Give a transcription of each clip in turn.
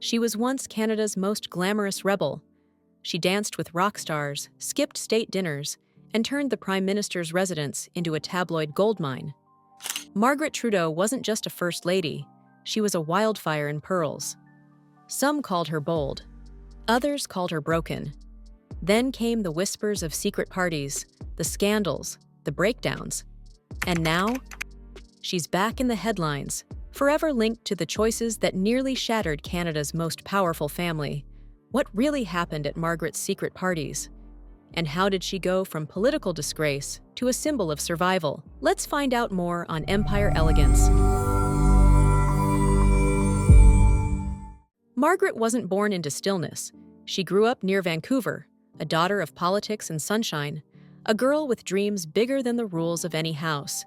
She was once Canada's most glamorous rebel. She danced with rock stars, skipped state dinners, and turned the Prime Minister's residence into a tabloid goldmine. Margaret Trudeau wasn't just a first lady, she was a wildfire in pearls. Some called her bold, others called her broken. Then came the whispers of secret parties, the scandals, the breakdowns. And now, she's back in the headlines, forever linked to the choices that nearly shattered Canada's most powerful family. What really happened at Margaret's secret parties? And how did she go from political disgrace to a symbol of survival? Let's find out more on Empire Elegance. Margaret wasn't born into stillness. She grew up near Vancouver, a daughter of politics and sunshine, a girl with dreams bigger than the rules of any house.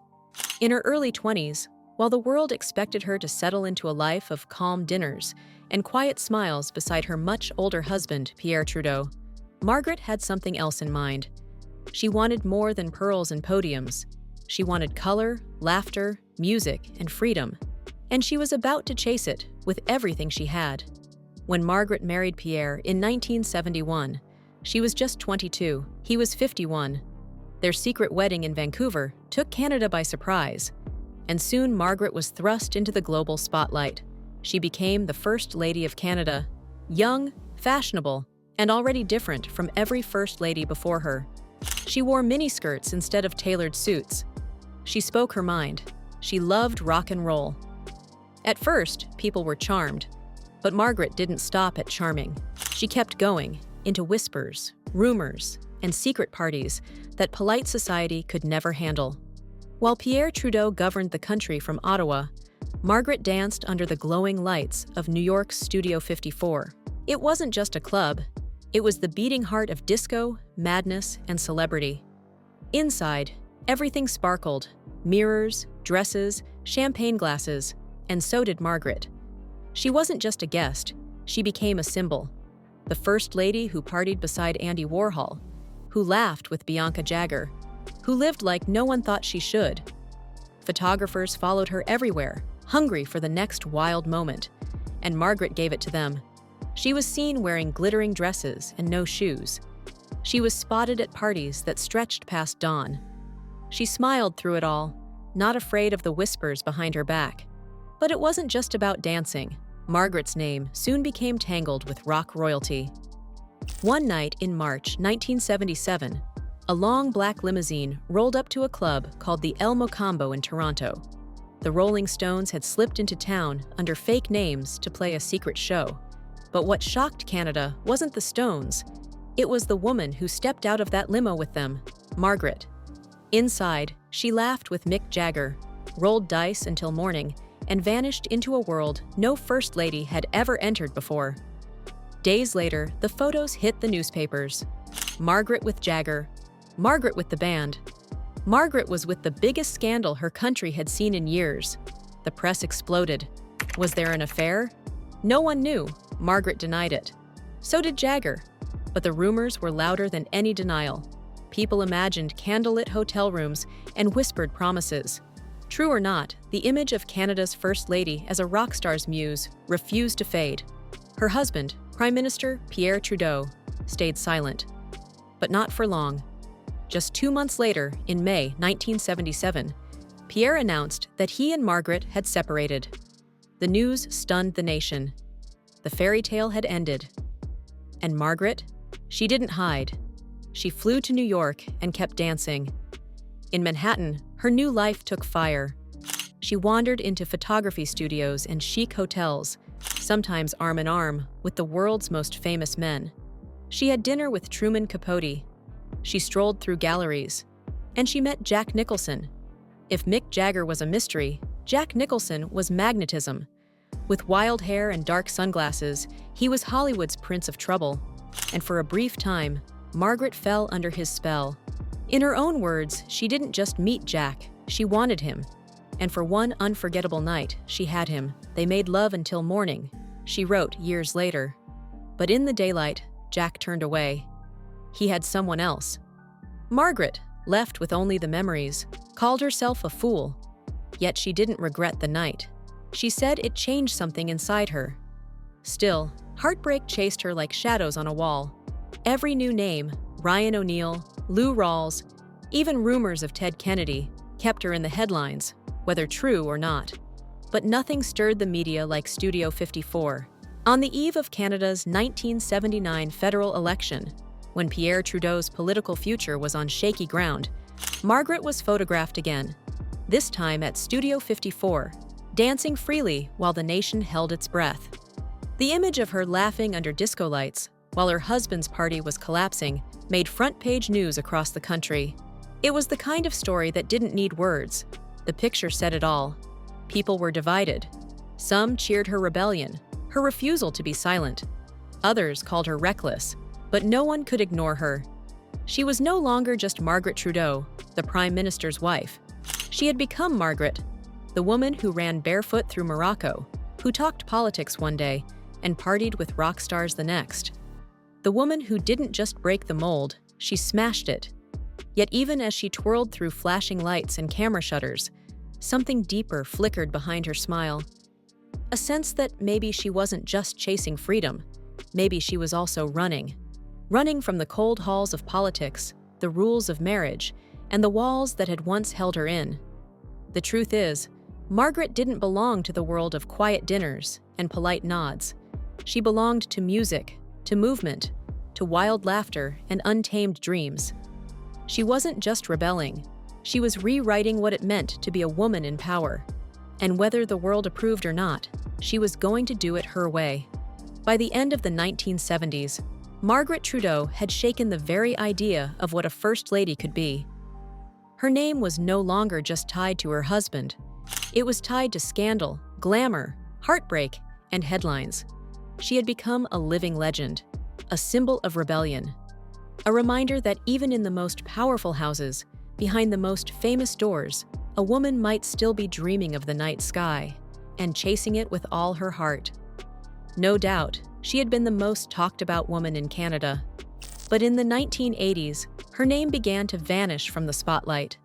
In her early 20s, while the world expected her to settle into a life of calm dinners and quiet smiles beside her much older husband, Pierre Trudeau, Margaret had something else in mind. She wanted more than pearls and podiums. She wanted color, laughter, music, and freedom. And she was about to chase it with everything she had. When Margaret married Pierre in 1971, she was just 22, he was 51. Their secret wedding in Vancouver took Canada by surprise, and soon Margaret was thrust into the global spotlight. She became the First Lady of Canada, young, fashionable, and already different from every First Lady before her. She wore miniskirts instead of tailored suits. She spoke her mind. She loved rock and roll. At first, people were charmed, but Margaret didn't stop at charming. She kept going into whispers, rumors, and secret parties that polite society could never handle. While Pierre Trudeau governed the country from Ottawa, Margaret danced under the glowing lights of New York's Studio 54. It wasn't just a club, it was the beating heart of disco, madness, and celebrity. Inside, everything sparkled: mirrors, dresses, champagne glasses, and so did Margaret. She wasn't just a guest, she became a symbol. The First Lady who partied beside Andy Warhol, who laughed with Bianca Jagger, who lived like no one thought she should. Photographers followed her everywhere, hungry for the next wild moment, and Margaret gave it to them. She was seen wearing glittering dresses and no shoes. She was spotted at parties that stretched past dawn. She smiled through it all, not afraid of the whispers behind her back. But it wasn't just about dancing. Margaret's name soon became tangled with rock royalty. One night in March 1977, a long black limousine rolled up to a club called the El Mocambo in Toronto. The Rolling Stones had slipped into town under fake names to play a secret show. But what shocked Canada wasn't the Stones. It was the woman who stepped out of that limo with them, Margaret. Inside, she laughed with Mick Jagger, rolled dice until morning, and vanished into a world no First Lady had ever entered before. Days later, the photos hit the newspapers. Margaret with Jagger, Margaret with the band. Margaret was with the biggest scandal her country had seen in years. The press exploded. Was there an affair? No one knew. Margaret denied it. So did Jagger. But the rumors were louder than any denial. People imagined candlelit hotel rooms and whispered promises. True or not, the image of Canada's First Lady as a rock star's muse refused to fade. Her husband, Prime Minister Pierre Trudeau, stayed silent. But not for long. Just 2 months later, in May 1977, Pierre announced that he and Margaret had separated. The news stunned the nation. The fairy tale had ended. And Margaret? She didn't hide. She flew to New York and kept dancing. In Manhattan, her new life took fire. She wandered into photography studios and chic hotels, sometimes arm in arm with the world's most famous men. She had dinner with Truman Capote. She strolled through galleries. And she met Jack Nicholson. If Mick Jagger was a mystery, Jack Nicholson was magnetism. With wild hair and dark sunglasses, he was Hollywood's Prince of Trouble. And for a brief time, Margaret fell under his spell. In her own words, she didn't just meet Jack, she wanted him. And for one unforgettable night, she had him. They made love until morning, she wrote years later. But in the daylight, Jack turned away. He had someone else. Margaret, left with only the memories, called herself a fool. Yet she didn't regret the night. She said it changed something inside her. Still, heartbreak chased her like shadows on a wall. Every new name, Ryan O'Neal, Lou Rawls, even rumors of Ted Kennedy, kept her in the headlines, whether true or not. But nothing stirred the media like Studio 54. On the eve of Canada's 1979 federal election, when Pierre Trudeau's political future was on shaky ground, Margaret was photographed again, this time at Studio 54, dancing freely while the nation held its breath. The image of her laughing under disco lights while her husband's party was collapsing made front-page news across the country. It was the kind of story that didn't need words. The picture said it all. People were divided. Some cheered her rebellion, her refusal to be silent. Others called her reckless, but no one could ignore her. She was no longer just Margaret Trudeau, the Prime Minister's wife. She had become Margaret, the woman who ran barefoot through Morocco, who talked politics one day and partied with rock stars the next. The woman who didn't just break the mold, she smashed it. Yet even as she twirled through flashing lights and camera shutters, something deeper flickered behind her smile. A sense that maybe she wasn't just chasing freedom, maybe she was also running. Running from the cold halls of politics, the rules of marriage, and the walls that had once held her in. The truth is, Margaret didn't belong to the world of quiet dinners and polite nods. She belonged to music, to movement, to wild laughter and untamed dreams. She wasn't just rebelling. She was rewriting what it meant to be a woman in power. And whether the world approved or not, she was going to do it her way. By the end of the 1970s, Margaret Trudeau had shaken the very idea of what a first lady could be. Her name was no longer just tied to her husband. It was tied to scandal, glamour, heartbreak, and headlines. She had become a living legend, a symbol of rebellion, a reminder that even in the most powerful houses, behind the most famous doors, a woman might still be dreaming of the night sky and chasing it with all her heart. No doubt, she had been the most talked about woman in Canada. But in the 1980s, her name began to vanish from the spotlight.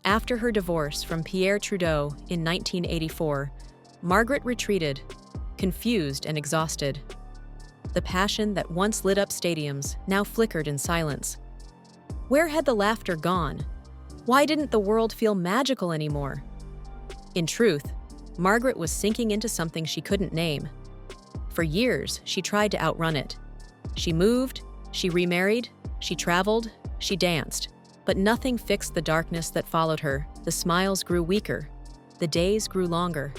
After her divorce from Pierre Trudeau in 1984, Margaret retreated, confused and exhausted. The passion that once lit up stadiums now flickered in silence. Where had the laughter gone? Why didn't the world feel magical anymore? In truth, Margaret was sinking into something she couldn't name. For years, she tried to outrun it. She moved, she remarried, she traveled, she danced. But nothing fixed the darkness that followed her. The smiles grew weaker. The days grew longer.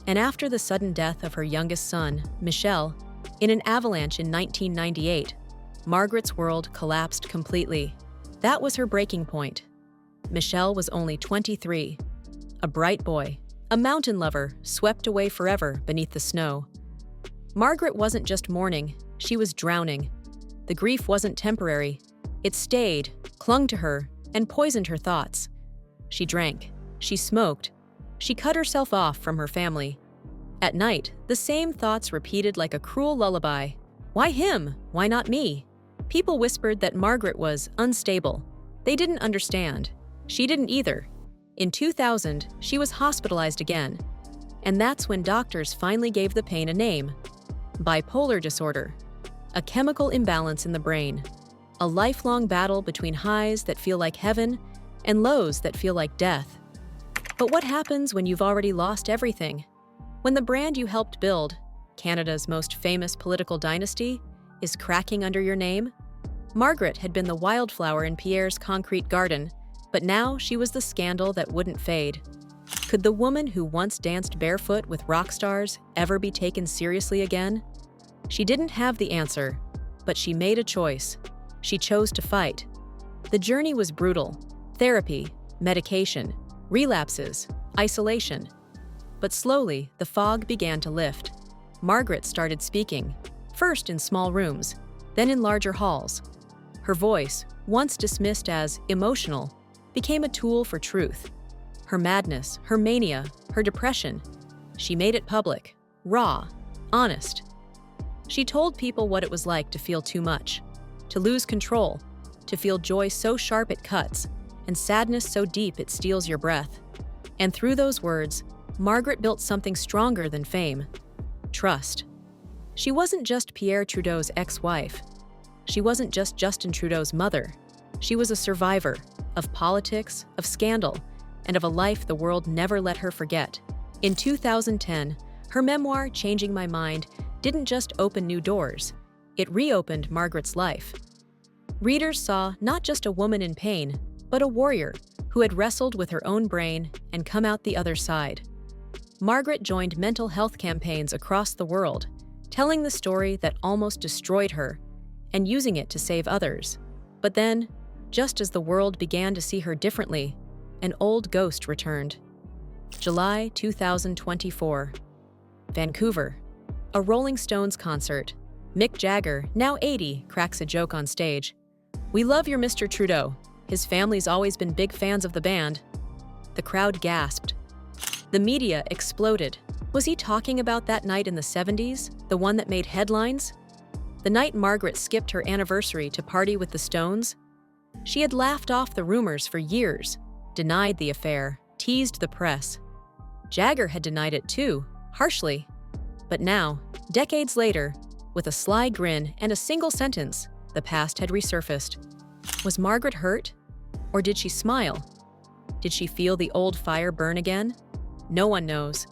And after the sudden death of her youngest son, Michel, in an avalanche in 1998, Margaret's world collapsed completely. That was her breaking point. Michel was only 23, a bright boy, a mountain lover swept away forever beneath the snow. Margaret wasn't just mourning, she was drowning. The grief wasn't temporary. It stayed, clung to her, and poisoned her thoughts. She drank, she smoked, she cut herself off from her family. At night, the same thoughts repeated like a cruel lullaby. Why him? Why not me? People whispered that Margaret was unstable. They didn't understand. She didn't either. In 2000, she was hospitalized again. And that's when doctors finally gave the pain a name. Bipolar disorder. A chemical imbalance in the brain. A lifelong battle between highs that feel like heaven and lows that feel like death. But what happens when you've already lost everything? When the brand you helped build, Canada's most famous political dynasty, is cracking under your name? Margaret had been the wildflower in Pierre's concrete garden, but now she was the scandal that wouldn't fade. Could the woman who once danced barefoot with rock stars ever be taken seriously again? She didn't have the answer, but she made a choice. She chose to fight. The journey was brutal. Therapy, medication, relapses, isolation. But slowly, the fog began to lift. Margaret started speaking, first in small rooms, then in larger halls. Her voice, once dismissed as emotional, became a tool for truth. Her madness, her mania, her depression, she made it public, raw, honest. She told people what it was like to feel too much, to lose control, to feel joy so sharp it cuts, and sadness so deep it steals your breath. And through those words, Margaret built something stronger than fame: trust. She wasn't just Pierre Trudeau's ex-wife. She wasn't just Justin Trudeau's mother. She was a survivor of politics, of scandal, and of a life the world never let her forget. In 2010, her memoir, Changing My Mind, didn't just open new doors. It reopened Margaret's life. Readers saw not just a woman in pain, but a warrior who had wrestled with her own brain and come out the other side. Margaret joined mental health campaigns across the world, telling the story that almost destroyed her and using it to save others. But then, just as the world began to see her differently, an old ghost returned. July 2024. Vancouver. A Rolling Stones concert. Mick Jagger, now 80, cracks a joke on stage. "We love your Mr. Trudeau. His family's always been big fans of the band." The crowd gasped. The media exploded. Was he talking about that night in the 70s, the one that made headlines? The night Margaret skipped her anniversary to party with the Stones? She had laughed off the rumors for years, denied the affair, teased the press. Jagger had denied it too, harshly. But now, decades later, with a sly grin and a single sentence, the past had resurfaced. Was Margaret hurt? Or did she smile? Did she feel the old fire burn again? No one knows.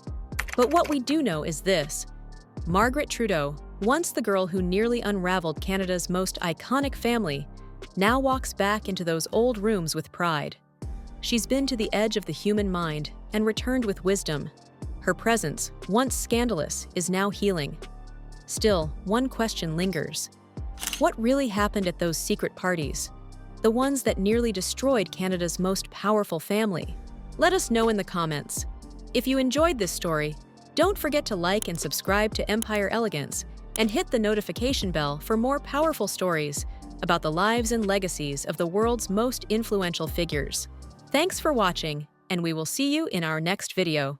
But what we do know is this. Margaret Trudeau, once the girl who nearly unraveled Canada's most iconic family, now walks back into those old rooms with pride. She's been to the edge of the human mind and returned with wisdom. Her presence, once scandalous, is now healing. Still, one question lingers. What really happened at those secret parties? The ones that nearly destroyed Canada's most powerful family? Let us know in the comments. If you enjoyed this story, don't forget to like and subscribe to Empire Elegance and hit the notification bell for more powerful stories about the lives and legacies of the world's most influential figures. Thanks for watching, and we will see you in our next video.